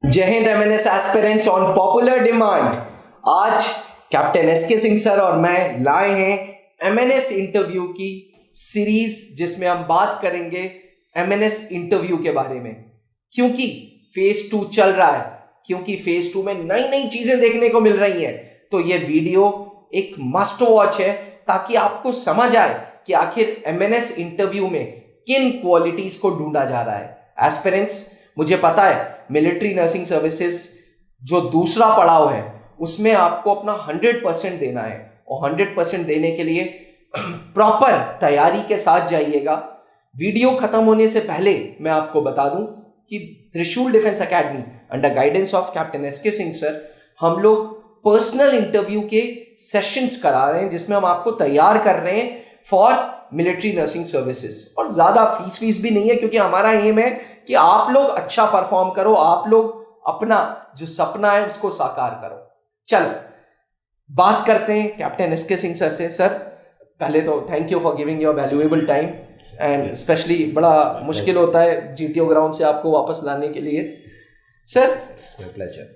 जय Hind MNS aspirants on popular demand. आज captain SK Singh sir और मैं लाए हैं एमएनएस इंटरव्यू की सीरीज, जिसमें हम बात करेंगे एमएनएस इंटरव्यू के बारे में। क्योंकि फेज 2 चल रहा है, क्योंकि फेज 2 में नई नई चीजें देखने को मिल रही हैं, तो ये वीडियो एक मस्ट वॉच है ताकि आपको समझ आए कि आखिर एमएनएस इंटरव्यू में किन क्वालिटीज को ढूंढा जा रहा है। एस्पिरेंट्स, मुझे पता है मिलिट्री नर्सिंग सर्विसेज जो दूसरा पड़ाव है उसमें आपको अपना 100% देना है, और 100% देने के लिए प्रॉपर तैयारी के साथ जाइएगा। वीडियो खत्म होने से पहले मैं आपको बता दूं कि Trishul defence academy under guidance of captain SK Singh sir, हम लोग पर्सनल इंटरव्यू के सेशंस करा रहे हैं, जिसमें हम आपको तैयार कर रहे हैं फॉर मिलिट्री नर्सिंग सर्विसेज। और ज़्यादा फीस भी नहीं है, क्योंकि हमारा एम है कि आप लोग अच्छा परफॉर्म करो, आप लोग अपना जो सपना है उसको साकार करो। चलो बात करते हैं कैप्टन एसके सिंह सर से। सर, पहले तो thank you for giving your valuable time, and specially बड़ा मुश्किल होता है जीटीओ ग्राउंड से आपको वापस लाने के लिए। Sir, pleasure.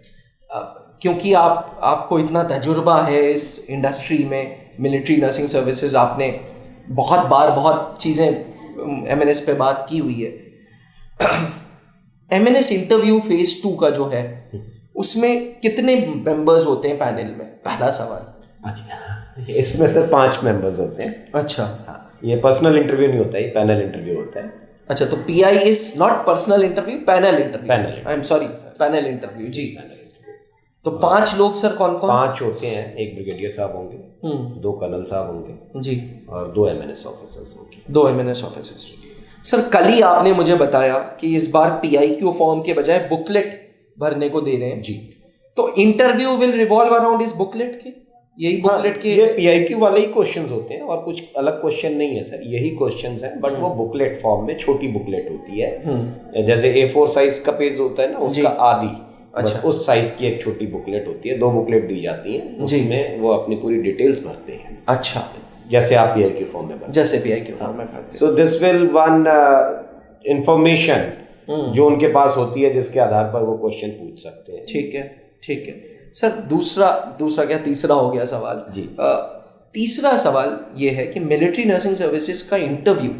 क्योंकि आपको इतना तजुर्बा है इस इंडस्ट्री में, मिलिट्री नर्सिंग सर्विसेज, आपने बहुत बार बहुत चीज़ें एमएनएस पे बात की हुई है। एमएनएस इंटरव्यू फेज 2 का जो है उसमें कितने मेंबर्स होते हैं पैनल में? पहला सवाल। अच्छा, इसमें से 5 मेंबर्स होते हैं। अच्छा, हाँ, ये पर्सनल इंटरव्यू नहीं होता है, पैनल इंटरव्यू होता है। अच्छा, तो PI is not personal interview, panel interview. Panel, I am sorry, panel interview जी। तो 5 लोग सर कौन कौन? 5 होते हैं। एक ब्रिगेडियर साहब होंगे, 2 कर्नल साहब होंगे जी, और 2 एमएनएस ऑफिसर्स होंगे। 2 एमएनएस ऑफिसर्स। सर, कल ही आपने मुझे बताया कि इस बार पीआईक्यू फॉर्म के बजाय बुकलेट भरने को दे रहे हैं जी। तो इंटरव्यू विल रिवॉल्व अराउंड इस बुकलेट के? यही बुकलेट के? ये पीआईक्यू वाले ही क्वेश्चंस होते हैं और कुछ अलग क्वेश्चन नहीं है सर, यही क्वेश्चंस हैं, बट वो बुकलेट फॉर्म में छोटी बुकलेट होती है। जैसे A4 साइज का पेज होता है ना, उसका आधी, बस उस साइज की एक छोटी बुकलेट होती है। 2 बुकलेट दी जाती हैं, उसमें वो अपनी पूरी डिटेल्स भरते हैं। अच्छा, जैसे आप पीआईक्यू फॉर्म में भरते, जैसे पीआईक्यू फॉर्म में भरते। So this will one information जो उनके पास होती है, जिसके आधार पर वो क्वेश्चन पूछ सकते हैं। ठीक है, ठीक है सर। दूसरा क्या, तीसरा हो गया सवाल जी। तीसरा सवाल ये है कि मिलिट्री नर्सिंग सर्विसेज का इंटरव्यू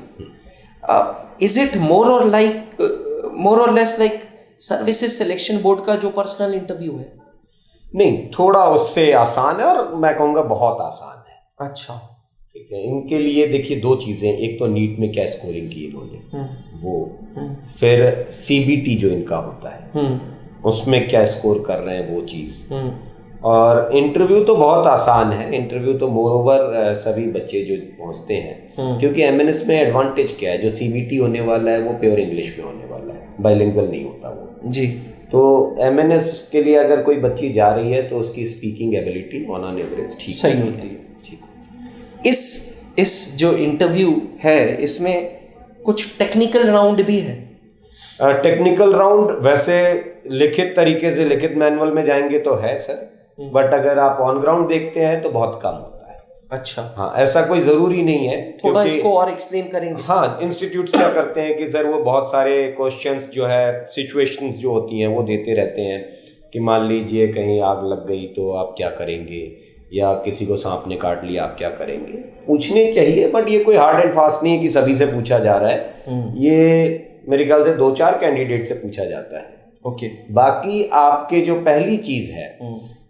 इज इट मोर और less like services selection board का जो पर्सनल इंटरव्यू है? नहीं, थोड़ा उससे आसान है, और मैं कहूँगा बहुत आसान है। अच्छा, ठीक है। इनके लिए देखिए 2 चीज़ें, एक तो नीट में क्या स्कोरिंग की इन्होंने, वो, फिर सीबीटी जो इनका होता है उसमें क्या स्कोर कर रहे हैं, वो चीज़। और इंटरव्यू तो बहुत आसान है। इंटरव्यू तो मोर ओवर सभी बच्चे जो पहुंचते हैं, क्योंकि एमएनएस में एडवांटेज क्या है, जो सीबीटी होने वाला है वो प्योर इंग्लिश में होने वाला है, बाइलिंगुअल नहीं होता वो जी। तो एमएनएस के लिए अगर कोई बच्ची जा रही है तो उसकी स्पीकिंग एबिलिटी ऑन एवरेज ठीक सही होती है। इस जो इंटरव्यू है इसमें कुछ टेक्निकल राउंड भी है? टेक्निकल राउंड वैसे लिखित तरीके से, लिखित मैनुअल में जाएंगे तो है सर, बट अगर आप ऑन ग्राउंड देखते हैं तो बहुत कम होता है। अच्छा, हाँ, ऐसा कोई ज़रूरी नहीं है। थोड़ा इसको और एक्सप्लेन करेंगे? हाँ, इंस्टीट्यूट्स क्या करते हैं कि सर वो बहुत सारे क्वेश्चंस जो है, सिचुएशंस जो होती हैं वो देते रहते हैं कि मान लीजिए कहीं आग लग गई तो आप क्या करेंगे, या किसी को सांप ने काट लिया आप क्या करेंगे। पूछने चाहिए, बट ये कोई हार्ड एंड फास्ट नहीं है कि सभी से पूछा जा रहा है। ये मेरे ख्याल से 2-4 कैंडिडेट से पूछा जाता है। ओके। बाकी आपके जो पहली चीज़ है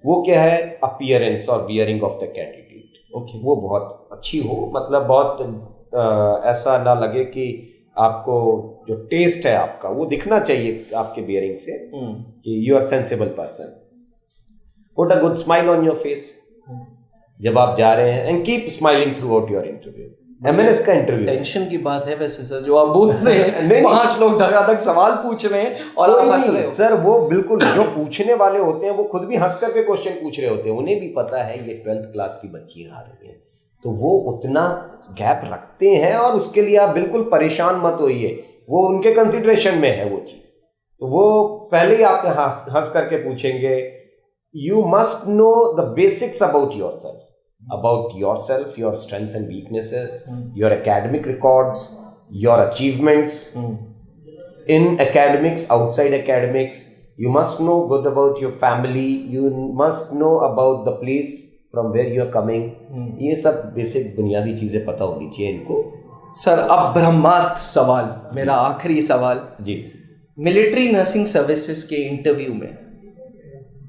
वो क्या है, अपीयरेंस और bearing of the candidate. Okay. वो बहुत अच्छी हो, मतलब बहुत ऐसा ना लगे कि आपको जो टेस्ट है आपका वो दिखना चाहिए आपके बियरिंग से कि you are sensible person. Put a good smile on your face जब आप जा रहे हैं, and keep smiling throughout your interview. MNS का इंटरव्यू टेंशन की बात है वैसे सर, जो आप बोल रहे हैं। 5 लोग धड़ाधड़ सवाल पूछ रहे हैं और आप हंस रहे हो। सर वो बिल्कुल, जो पूछने वाले होते हैं वो खुद भी हंस करके क्वेश्चन पूछ रहे होते हैं। उन्हें भी पता है ये 12th क्लास की बच्चियां आ रही हैं, तो वो उतना गैप रखते हैं, और उसके लिए आप बिल्कुल परेशान मत होइए, वो उनके कंसिडरेशन में है वो चीज़। तो वो पहले ही आप हंस करके पूछेंगे, you must know the basics about yourself, your strengths and weaknesses, your academic records, your achievements in academics, outside academics, You must know good about your family. You must know about the place from where you are coming. ये सब basic बुनियादी चीज़ें पता होनी चाहिए इनको। Sir अब ब्रह्मास्त्र सवाल, मेरा आखिरी सवाल जी। मिलिट्री नर्सिंग सर्विसेज के इंटरव्यू में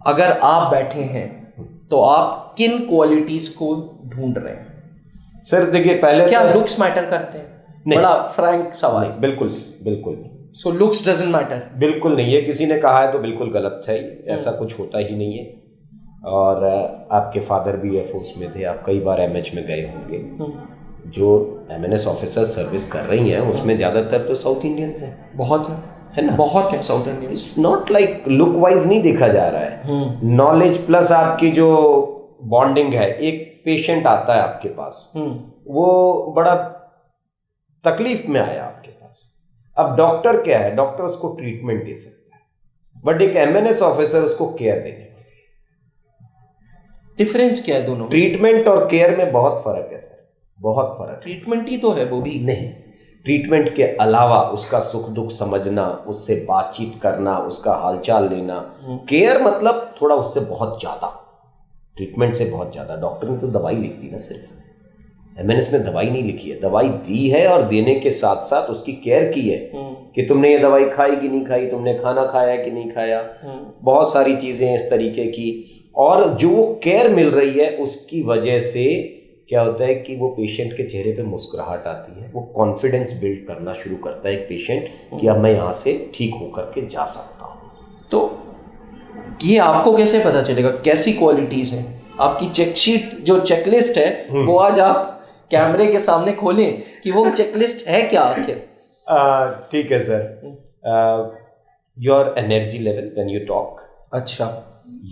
अगर आप बैठे हैं तो आप किन क्वालिटीज को ढूंढ रहे हैं? सर देखिए, पहले क्या लुक्स मैटर करते हैं? नहीं, बड़ा फ्रैंक सवाल। नहीं, बिल्कुल नहीं, बिल्कुल नहीं। सो लुक्स डजंट मैटर? बिल्कुल नहीं, ये किसी ने कहा है तो बिल्कुल गलत है, ऐसा कुछ होता ही नहीं है। और आपके फादर भी एयरफोर्स में थे, आप कई बार एमएच में गए होंगे। जो एमएनएस ऑफिसर सर्विस कर रही हैं उसमें ज़्यादातर तो साउथ इंडियंस हैं। बहुत है ना, बहुत है south Indians. It's not like look wise नहीं देखा जा रहा है, नॉलेज प्लस आपकी जो बॉन्डिंग है। एक पेशेंट आता है आपके पास, वो बड़ा तकलीफ में आया आपके पास, अब डॉक्टर क्या है, डॉक्टर उसको ट्रीटमेंट दे सकता है, बट एक एमएनएस ऑफिसर उसको केयर देने वाली है। डिफरेंस क्या है दोनों? ट्रीटमेंट और केयर में बहुत फर्क है सर, बहुत फर्क। ट्रीटमेंट ही तो है वो भी। नहीं, ट्रीटमेंट के अलावा उसका सुख दुख समझना, उससे बातचीत करना, उसका हालचाल लेना। केयर मतलब थोड़ा उससे बहुत ज़्यादा, ट्रीटमेंट से बहुत ज़्यादा। डॉक्टर ने तो दवाई लिख दी ना, सिर्फ एमएनएस ने दवाई नहीं लिखी है, दवाई दी है और देने के साथ साथ उसकी केयर की है कि तुमने ये दवाई खाई कि नहीं खाई, तुमने खाना खाया कि नहीं खाया, बहुत सारी चीज़ें इस तरीके की। और जो वो केयर मिल रही है उसकी वजह से क्या होता है कि वो पेशेंट के चेहरे पे मुस्कुराहट आती है, वो कॉन्फिडेंस बिल्ड करना शुरू करता है एक पेशेंट कि अब मैं यहाँ से ठीक होकर के जा सकता हूँ। तो ये आपको कैसे पता चलेगा कैसी क्वालिटीज़ हैं? आपकी चेकशीट जो चेकलिस्ट है वो आज आप कैमरे के सामने खोलें कि वो चेकलिस्ट है क्या आखिर? ठीक है sir. Your energy level when you talk. अच्छा।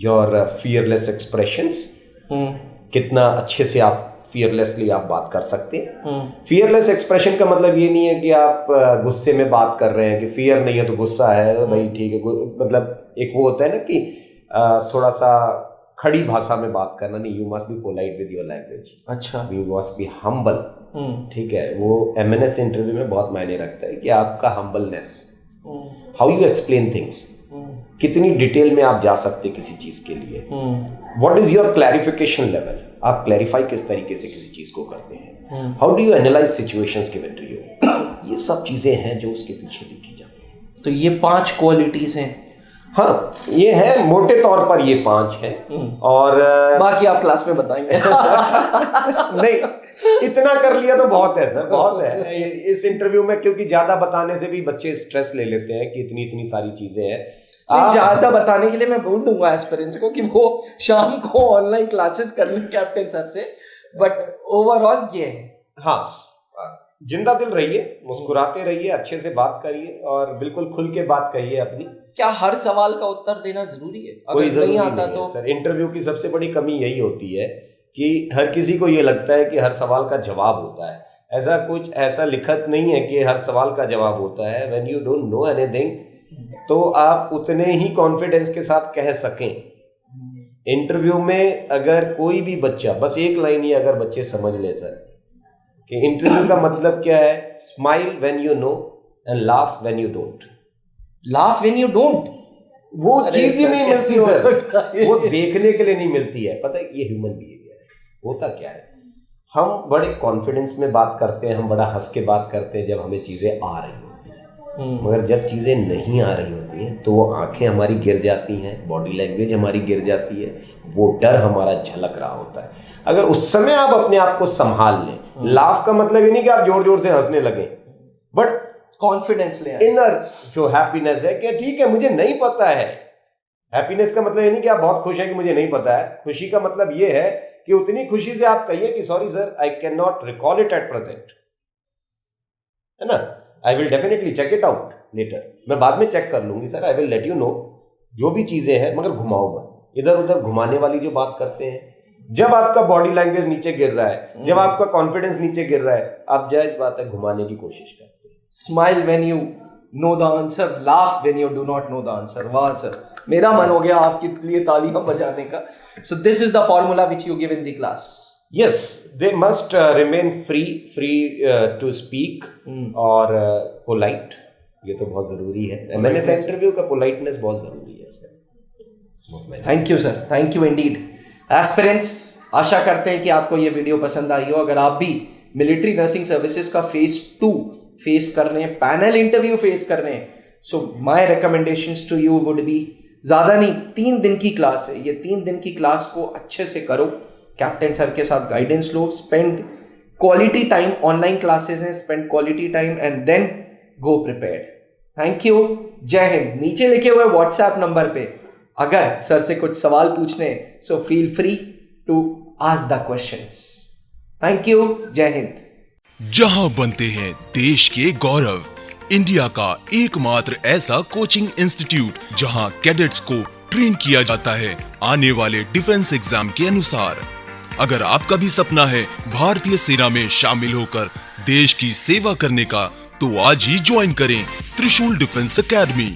योर फियरलेस एक्सप्रेशंस, कितना अच्छे से आप फियरलेसली आप बात कर सकते हैं। फियरलेस एक्सप्रेशन का मतलब ये नहीं है कि आप गुस्से में बात कर रहे हैं, कि फियर नहीं है तो गुस्सा है भाई ठीक है, मतलब एक वो होता है ना कि थोड़ा सा खड़ी भाषा में बात करना नहीं। You must be polite with your language. अच्छा। You must be humble. ठीक है, वो एमएनएस इंटरव्यू में बहुत मायने रखता है कि आपका humbleness, how you explain things, कितनी डिटेल में आप जा सकते किसी चीज के लिए, what is your clarification level, आप क्लैरिफाई किस तरीके से किसी चीज को करते हैं, how do you analyse situations given to you. ये सब चीजें हैं जो उसके पीछे देखी जाती हैं। तो ये 5 क्वालिटीज हैं। हाँ, ये है मोटे तौर पर ये 5 हैं और बाकी आप क्लास में बताएंगे। नहीं, इतना कर लिया तो बहुत है सर, बहुत है इस इंटरव्यू में, क्योंकि ज्यादा बताने से भी बच्चे स्ट्रेस ले लेते हैं कि इतनी इतनी सारी चीजें हैं। ज्यादा बताने के लिए मैं बोल दूंगा एस्पिरेंट्स को कि वो शाम को ऑनलाइन क्लासेस कर लें कैप्टन सर से, बट ओवरऑल ये है। हाँ, जिंदा दिल रहिए, मुस्कुराते रहिए, अच्छे से बात करिए और बिल्कुल खुल के बात कहिए अपनी। क्या हर सवाल का उत्तर देना जरूरी है? अगर नहीं आता तो सर, इंटरव्यू की सबसे बड़ी कमी यही होती है कि हर किसी को ये लगता है कि हर सवाल का जवाब होता है। ऐसा कुछ ऐसा लिखत नहीं है कि हर सवाल का जवाब होता है। When you don't know anything तो आप उतने ही कॉन्फिडेंस के साथ कह सकें। इंटरव्यू में अगर कोई भी बच्चा बस एक लाइन ही अगर बच्चे समझ ले सर कि इंटरव्यू का मतलब क्या है, smile when you know and laugh when you don't. Laugh when you don't, वो चीज ही नहीं मिलती सर, वो देखने के लिए नहीं मिलती है। पता है ये ह्यूमन बिहेवियर है। होता क्या है, हम बड़े कॉन्फिडेंस में बात करते हैं, हम बड़ा हंस के बात करते हैं जब हमें चीजें आ रही होती हैं, मगर जब चीजें नहीं आ रही होती हैं तो वो आंखें हमारी गिर जाती हैं, बॉडी लैंग्वेज हमारी गिर जाती है, वो डर हमारा झलक रहा होता है। अगर उस समय आप अपने आप को संभाल लें, लाफ का मतलब ये नहीं कि आप जोर जोर से हंसने लगे, बट कॉन्फिडेंस ले, इनर जो हैप्पीनेस है कि ठीक है मुझे नहीं पता है। हैप्पीनेस का मतलब ये नहीं कि आप बहुत खुश हैं कि मुझे नहीं पता है। खुशी का मतलब ये है कि उतनी खुशी से आप कहिए कि sorry sir, I can not recall it at present, है ना, I will definitely check it out later, मैं बाद में चेक कर लूंगी sir, I will let you know, जो भी चीजें हैं, मगर घुमाओ मत। इधर उधर घुमाने वाली जो बात करते हैं, जब आपका बॉडी लैंग्वेज नीचे गिर रहा है, जब आपका कॉन्फिडेंस नीचे गिर रहा है, आप जायज बात है घुमाने की कोशिश करते हैं। Smile when you know the answer, laugh when you do not know the answer. वाह सर, मेरा मन हो गया आपके लिए तालियां बजाने का। So this is the formula which you give in the class. Yes, they must remain free to speak और polite। ये तो बहुत जरूरी है। मैंने इंटरव्यू का पोलाइटनेस बहुत जरूरी है। Thank you sir, thank you indeed. Aspirants, आशा करते हैं कि आपको ये वीडियो पसंद आई हो। अगर आप भी मिलिट्री नर्सिंग सर्विसेज का फेज 2 फेस कर रहे हैं, पैनल इंटरव्यू फेस कर रहे हैं, so my recommendations to you would be, ज़्यादा नहीं, 3 दिन की क्लास है, ये 3 दिन की क्लास को अच्छे से करो, कैप्टन सर के साथ गाइडेंस लो, spend quality time, online classes हैं, spend quality time and then go prepared. Thank you, जय हिंद। नीचे लिखे हुए व्हाट्सएप नंबर पे अगर सर से कुछ सवाल पूछने, so feel free to ask the questions. Thank you, जय हिंद। जहां बनते हैं देश के गौरव, इंडिया का एकमात्र ऐसा कोचिंग इंस्टीट्यूट जहां कैडेट्स को ट्रेन किया जाता है आने वाले डिफेंस एग्जाम के अनुसार। अगर आपका भी सपना है भारतीय सेना में शामिल होकर देश की सेवा करने का, तो आज ही ज्वाइन करें त्रिशूल डिफेंस एकेडमी।